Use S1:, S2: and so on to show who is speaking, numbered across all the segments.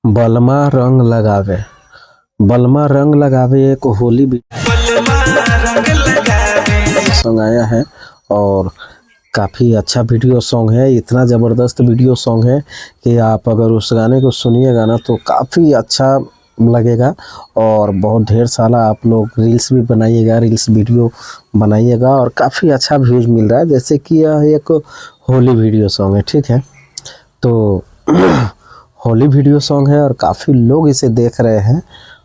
S1: बलमा रंग लगावे। बलमा रंग लगावे एक होली सॉन्ग आया है और काफ़ी अच्छा वीडियो सॉन्ग है। इतना ज़बरदस्त वीडियो सॉन्ग है कि आप अगर उस गाने को सुनिएगा ना तो काफ़ी अच्छा लगेगा और बहुत ढेर सारा आप लोग रील्स भी बनाइएगा, रील्स वीडियो बनाइएगा और काफ़ी अच्छा व्यूज़ मिल रहा है। जैसे कि यह एक होली वीडियो सॉन्ग है, ठीक है। तो होली वीडियो सॉन्ग है और काफ़ी लोग इसे देख रहे हैं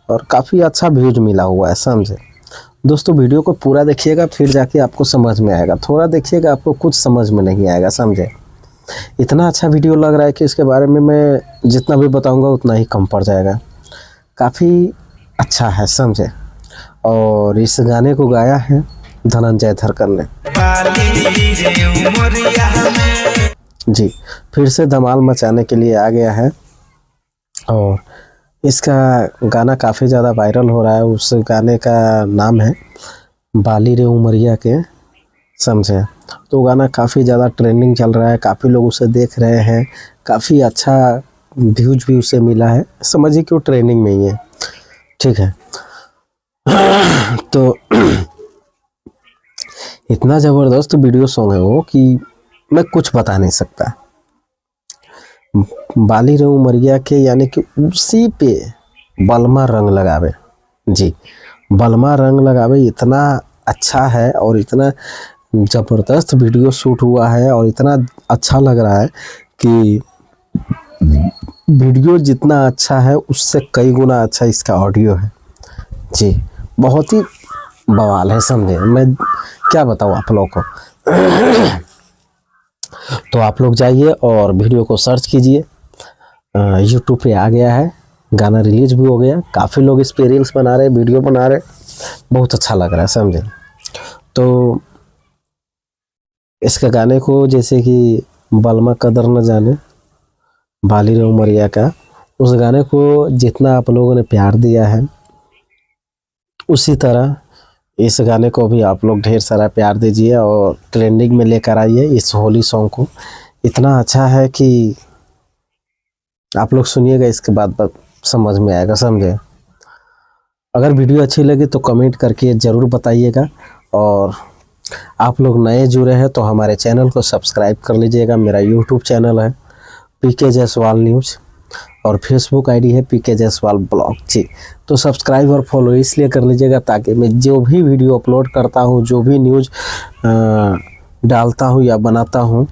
S1: और काफ़ी अच्छा व्यूज मिला हुआ है, समझे दोस्तों। वीडियो को पूरा देखिएगा फिर जाके आपको समझ में आएगा, थोड़ा देखिएगा आपको कुछ समझ में नहीं आएगा, समझे। इतना अच्छा वीडियो लग रहा है कि इसके बारे में मैं जितना भी बताऊंगा उतना ही कम पड़ जाएगा। काफ़ी अच्छा है, समझे। और इस गाने को गाया है धनंजय धरकर ने जी, फिर से धमाल मचाने के लिए आ गया है और इसका गाना काफ़ी ज़्यादा वायरल हो रहा है। उस गाने का नाम है बाली रे उमरिया के, समझे। तो गाना काफ़ी ज़्यादा ट्रेंडिंग चल रहा है, काफ़ी लोग उसे देख रहे हैं, काफ़ी अच्छा व्यूज भी उसे मिला है, समझिए कि वो ट्रेंडिंग में ही है, ठीक है। तो इतना ज़बरदस्त वीडियो सॉन्ग है वो कि मैं कुछ बता नहीं सकता। बाली रे उमरिया के यानी कि उसी पे बलमा रंग लगावे जी, बलमा रंग लगावे इतना अच्छा है और इतना ज़बरदस्त वीडियो शूट हुआ है और इतना अच्छा लग रहा है कि वीडियो जितना अच्छा है उससे कई गुना अच्छा इसका ऑडियो है जी। बहुत ही बवाल है, समझे। मैं क्या बताऊँ आप लोगों को। तो आप लोग जाइए और वीडियो को सर्च कीजिए, यूट्यूब पे आ गया है, गाना रिलीज भी हो गया, काफ़ी लोग इस पे रील्स बना रहे, वीडियो बना रहे, बहुत अच्छा लग रहा है, समझे। तो इसका गाने को जैसे कि बलमा कदर न जाने बाली रे उमरिया का, उस गाने को जितना आप लोगों ने प्यार दिया है उसी तरह इस गाने को भी आप लोग ढेर सारा प्यार दीजिए और ट्रेंडिंग में लेकर आइए इस होली सॉन्ग को। इतना अच्छा है कि आप लोग सुनिएगा, इसके बाद समझ में आएगा, समझे। अगर वीडियो अच्छी लगी तो कमेंट करके ज़रूर बताइएगा और आप लोग नए जुड़े हैं तो हमारे चैनल को सब्सक्राइब कर लीजिएगा। मेरा यूट्यूब चैनल है पीके जायसवाल न्यूज़ और फेसबुक आईडी है पीके जायसवाल ब्लॉग जी। तो सब्सक्राइब और फॉलो इसलिए कर लीजिएगा ताकि मैं जो भी वीडियो अपलोड करता हूँ, जो भी न्यूज़ डालता हूँ या बनाता हूँ,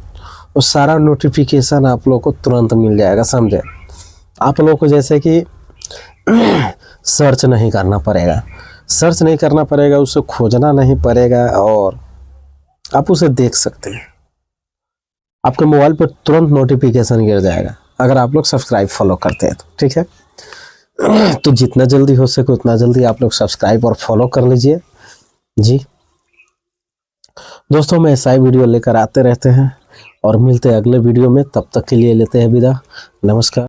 S1: वो सारा नोटिफिकेशन आप लोग को तुरंत मिल जाएगा, समझे। आप लोग को जैसे कि सर्च नहीं करना पड़ेगा, उसे खोजना नहीं पड़ेगा और आप उसे देख सकते हैं। आपके मोबाइल पर तुरंत नोटिफिकेशन गिर जाएगा अगर आप लोग सब्सक्राइब फॉलो करते हैं तो, ठीक है। तो जितना जल्दी हो सके उतना जल्दी आप लोग सब्सक्राइब और फॉलो कर लीजिए जी। दोस्तों मैं ऐसा ही वीडियो लेकर आते रहते हैं और मिलते हैं अगले वीडियो में, तब तक के लिए लेते हैं विदा, नमस्कार।